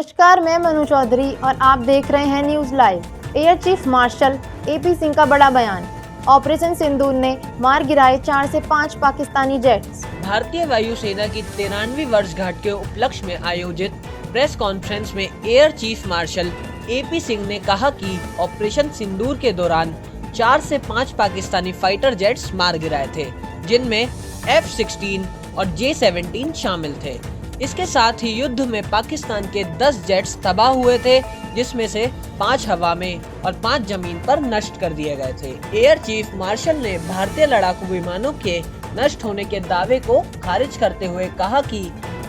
नमस्कार, मैं मनु चौधरी और आप देख रहे हैं news live. Air chief marshal AP Singh का बड़ा बयान। ऑपरेशन सिंदूर ने मार गिराए 4 से 5 पाकिस्तानी जेट्स। भारतीय वायुसेना की 93वीं वर्षगांठ के उपलक्ष्य में आयोजित प्रेस कॉन्फ्रेंस में air chief marshal AP Singh ने कहा कि ऑपरेशन सिंदूर के दौरान 4 से 5 पाकिस्तानी फाइटर जेट्स मार गिराए थे, जिनमें F-16 और J-17 शामिल थे। इसके साथ ही युद्ध में पाकिस्तान के 10 जेट्स तबाह हुए थे, जिसमें से 5 हवा में और 5 जमीन पर नष्ट कर दिए गए थे। एयर चीफ मार्शल ने भारतीय लड़ाकू विमानों के नष्ट होने के दावे को खारिज करते हुए कहा कि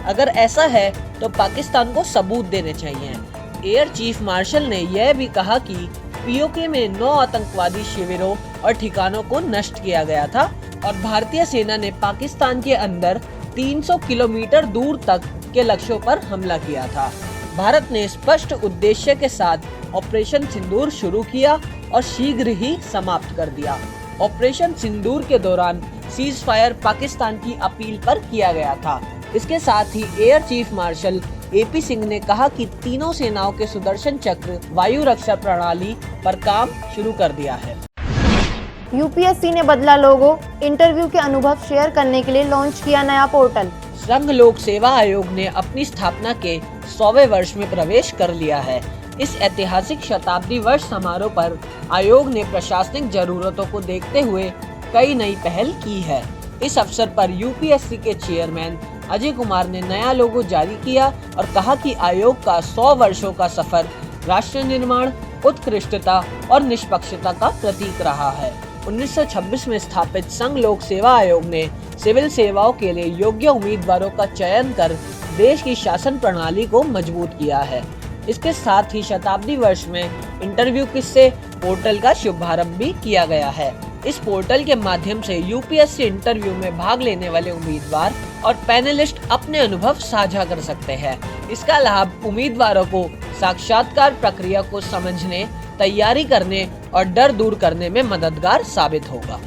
अगर ऐसा है तो पाकिस्तान को सबूत देने चाहिए। एयर चीफ मार्शल ने यह भी कहा कि पीओके में 9 आतंकवादी शिविरों और ठिकानों को नष्ट किया गया था और भारतीय सेना ने पाकिस्तान के अंदर 300 किलोमीटर दूर तक के लक्ष्यों पर हमला किया था। भारत ने स्पष्ट उद्देश्य के साथ ऑपरेशन सिंदूर शुरू किया और शीघ्र ही समाप्त कर दिया। ऑपरेशन सिंदूर के दौरान सीज फायर पाकिस्तान की अपील पर किया गया था। इसके साथ ही air chief marshal AP Singh ने कहा कि तीनों सेनाओं के सुदर्शन चक्र वायु रक्षा प्रणाली पर काम शुरू कर दिया है। यूपीएससी ने बदला लोगो। इंटरव्यू के अनुभव शेयर करने के लिए लॉन्च किया नया पोर्टल। संघ लोक सेवा आयोग ने अपनी स्थापना के 100वें वर्ष में प्रवेश कर लिया है। इस ऐतिहासिक शताब्दी वर्ष समारोह पर आयोग ने प्रशासनिक जरूरतों को देखते हुए कई नई पहल की है। इस अवसर पर यूपीएससी के चेयरमैन अजय कुमार ने नया लोगो जारी किया और कहा कि आयोग का 100 वर्षों का सफर राष्ट्र निर्माण, उत्कृष्टता और निष्पक्षता का प्रतीक रहा है। 1926 में स्थापित संघ लोक सेवा आयोग ने सिविल सेवाओं के लिए योग्य उम्मीदवारों का चयन कर देश की शासन प्रणाली को मजबूत किया है। इसके साथ ही शताब्दी वर्ष में इंटरव्यू किस्से पोर्टल का शुभारंभ भी किया गया है। इस पोर्टल के माध्यम से यूपीएससी इंटरव्यू में भाग लेने वाले उम्मीदवार और पैनलिस्ट अपने अनुभव साझा कर सकते हैं। इसका लाभ उम्मीदवारों को साक्षात्कार प्रक्रिया को समझने, तैयारी करने और डर दूर करने में मददगार साबित होगा।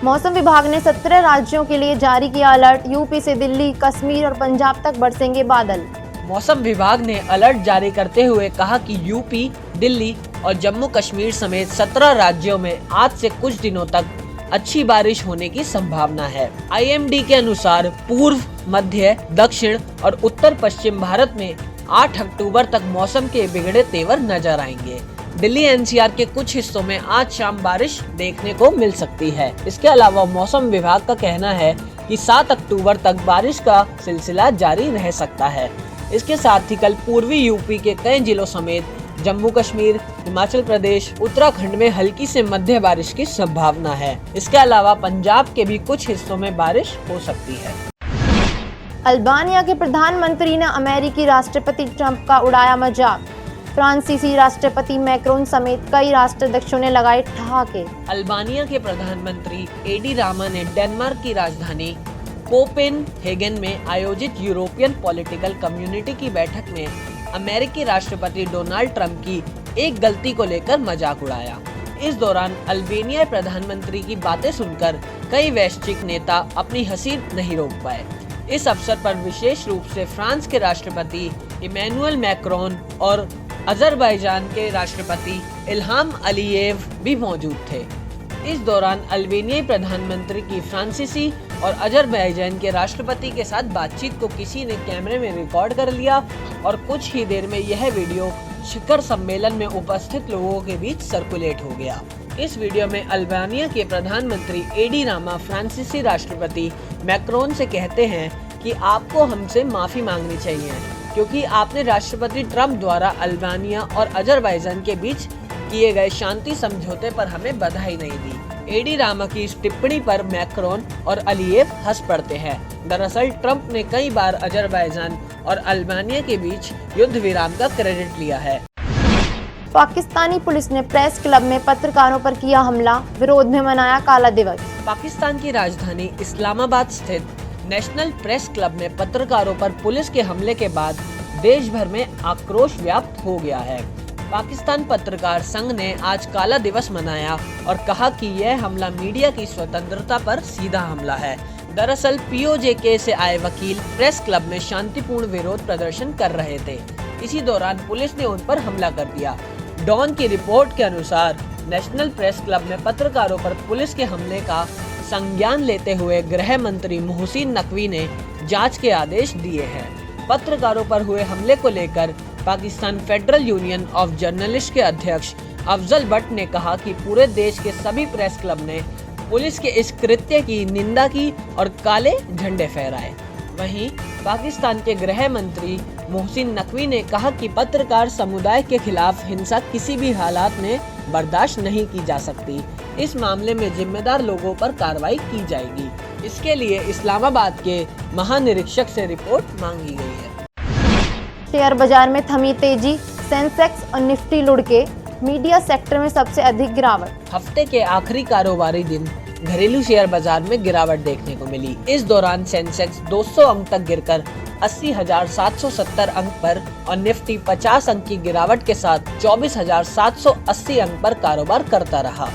मौसम विभाग ने 17 राज्यों के लिए जारी किया अलर्ट। यूपी से दिल्ली, कश्मीर और पंजाब तक बरसेंगे बादल। मौसम विभाग ने अलर्ट जारी करते हुए कहा कि यूपी, दिल्ली और जम्मू कश्मीर समेत 17 राज्यों में आज से कुछ दिनों तक अच्छी बारिश होने की संभावना है। IMD के अनुसार पूर्व, मध्य, दक्षिण और उत्तर पश्चिम भारत में 8 अक्टूबर तक मौसम के बिगड़े तेवर नजर आएंगे। दिल्ली NCR के कुछ हिस्सों में आज शाम बारिश देखने को मिल सकती है। इसके अलावा मौसम विभाग का कहना है कि 7 अक्टूबर तक बारिश का सिलसिला जारी रह सकता है। इसके साथ ही कल पूर्वी यूपी के कई जिलों समेत जम्मू कश्मीर, हिमाचल प्रदेश, उत्तराखंड में हल्की से मध्य बारिश की संभावना है। इसके अलावा पंजाब के भी कुछ हिस्सों में बारिश हो सकती है। अल्बानिया के प्रधानमंत्री ने अमेरिकी राष्ट्रपति ट्रंप का उड़ाया मजाक। फ्रांसीसी राष्ट्रपति मैक्रोन समेत कई राष्ट्राध्यक्षों ने लगाए ठहाके। अल्बानिया के प्रधानमंत्री एडी रामा ने डेनमार्क की राजधानी कोपेनहेगन में आयोजित यूरोपियन पॉलिटिकल कम्युनिटी की बैठक में अमेरिकी राष्ट्रपति डोनाल्ड ट्रंप की एक गलती को लेकर मजाक उड़ाया। इस दौरान अल्बानियाई प्रधानमंत्री की बातें सुनकर कई वैश्विक नेता अपनी हंसी नहीं रोक पाए। इस अवसर पर विशेष रूप से फ्रांस के राष्ट्रपति इमैनुअल मैक्रोन और अजरबैजान के राष्ट्रपति इल्हाम अलीयेव भी मौजूद थे। इस दौरान अल्बानियाई प्रधानमंत्री की फ्रांसीसी और अजरबैजान के राष्ट्रपति के साथ बातचीत को किसी ने कैमरे में रिकॉर्ड कर लिया और कुछ ही देर में यह वीडियो शिखर सम्मेलन में उपस्थित लोगों के बीच सर्कुलेट हो गया। इस वीडियो में अल्बानिया के प्रधानमंत्री एडी रामा फ्रांसीसी राष्ट्रपति मैक्रोन से कहते हैं कि आपको हमसे माफी मांगनी चाहिए क्योंकि आपने राष्ट्रपति ट्रंप द्वारा अल्बानिया और अजरबैजान के बीच किए गए शांति समझौते पर हमें बधाई नहीं दी। एडी रामा की इस टिप्पणी पर मैक्रोन और अलीयेव हंस पड़ते हैं। दरअसल ट्रंप ने कई बार अजरबैजान और अल्बानिया के बीच युद्ध विराम का क्रेडिट लिया है। पाकिस्तानी पुलिस ने प्रेस क्लब में पत्रकारों पर किया हमला। विरोध में मनाया काला दिवस। पाकिस्तान की राजधानी इस्लामाबाद स्थित नेशनल प्रेस क्लब में पत्रकारों पर पुलिस के हमले के बाद देश भर में आक्रोश व्याप्त हो गया है। पाकिस्तान पत्रकार संघ ने आज काला दिवस मनाया और कहा कि यह हमला मीडिया की स्वतंत्रता पर सीधा हमला है। दरअसल POJK से आए वकील प्रेस क्लब में शांतिपूर्ण विरोध प्रदर्शन कर रहे थे। इसी दौरान पुलिस ने उन पर हमला कर दिया। डॉन की रिपोर्ट के अनुसार नेशनल प्रेस क्लब में पत्रकारों पर पुलिस के हमले का संज्ञान लेते हुए गृह मंत्री मोहसिन नकवी ने जांच के आदेश दिए हैं। पत्रकारों पर हुए हमले को लेकर Pakistan federal union of journalist के अध्यक्ष अफजल भट्ट ने कहा कि पूरे देश के सभी प्रेस क्लब ने पुलिस के इस कृत्य की निंदा की और काले झंडे फहराए। वहीं पाकिस्तान के गृह मंत्री मोहसिन नकवी ने कहा कि पत्रकार समुदाय के खिलाफ हिंसा किसी भी हालात में बर्दाश्त नहीं की जा सकती। इस मामले में जिम्मेदार लोगों पर कार्रवाई की जाएगी। इसके लिए इस्लामाबाद के महानिरीक्षक से रिपोर्ट मांगी गई है। शेयर बाजार में थमी तेजी, सेंसेक्स और निफ्टी लुढ़के, मीडिया सेक्टर में सबसे अधिक गिरावट। हफ्ते के आखिरी कारोबारी दिन घरेलू शेयर बाजार में गिरावट देखने को मिली। इस दौरान सेंसेक्स 200 अंक तक गिरकर 80,770 अंक पर और निफ्टी 50 अंक की गिरावट के साथ 24,780 अंक पर कारोबार करता रहा।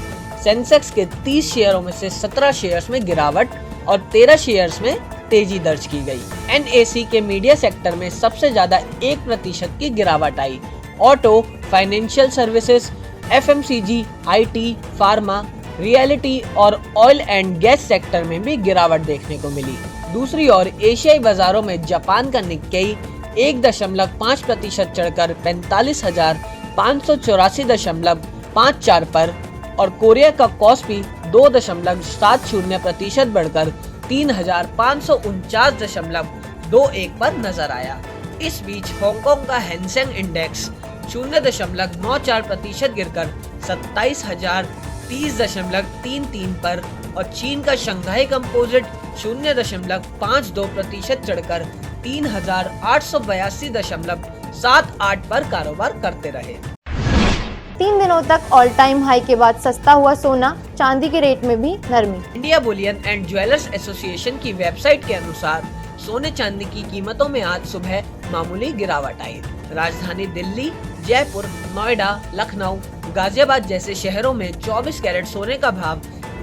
सेंसेक्स के 30 शेयरों में से 17 शेयर्स में गिरावट और 13 शेयर्स में तेजी दर्ज की गई। NSE के मीडिया सेक्टर में सबसे ज्यादा 1% की गिरावट आई। Auto, financial services, FMCG, IT, pharma, realty और ऑयल एंड गैस सेक्टर में भी गिरावट देखने को मिली। दूसरी ओर एशियाई बाजारों में जापान का निक्केई 1.5% चढ़कर 45,584.54 पर और कोरिया का कॉस्पी 2.70% बढ़कर 3,549.21 पर नजर आया। इस बीच हांगकांग का हैंसेंग इंडेक्स 0.94% गिरकर 27,030.33 पर और चीन का शंघाई कंपोजिट 0.52% चढ़कर 3,882.78 पर कारोबार करते रहे। 3 दिनों तक ऑल टाइम हाई के बाद सस्ता हुआ सोना, चांदी के रेट में भी नरमी। India Boolean and jewellers association की वेबसाइट के अनुसार सोने चांदी की कीमतों में आज सुबह मामूली गिरावट आई। राजधानी दिल्ली, जयपुर, नोएडा, लखनऊ, गाजियाबाद जैसे शहरों में 24 कैरेट सोने का भाव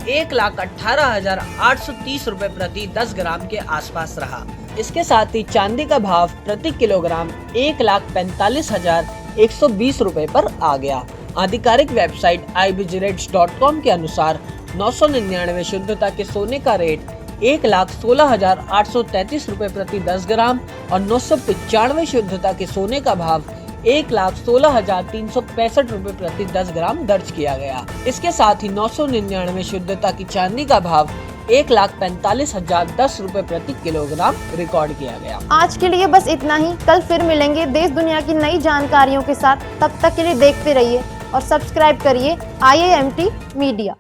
1,18,830 रुपए प्रति 10 ग्राम के आसपास रहा। इसके साथ ही चांदी का भाव प्रति किलोग्राम 1,45,120 रुपए पर आ गया। आधिकारिक वेबसाइट ibizrates.com के अनुसार 999 शुद्धता के सोने का रेट 1,16,833 रुपए प्रति 10 ग्राम और 995 शुद्धता के सोने का भाव 1,16,365 रुपए प्रति 10 ग्राम दर्ज किया गया। इसके साथ ही 999 शुद्धता की चांदी का भाव 1,45,010 रुपए प्रति किलोग्राम रिकॉर्ड किया गया। आज के लिए बस इतना ही। कल फिर मिलेंगे देश दुनिया की नई जानकारियों के साथ। तब तक के लिए देखते रहिए और सब्सक्राइब करिए IIMT मीडिया।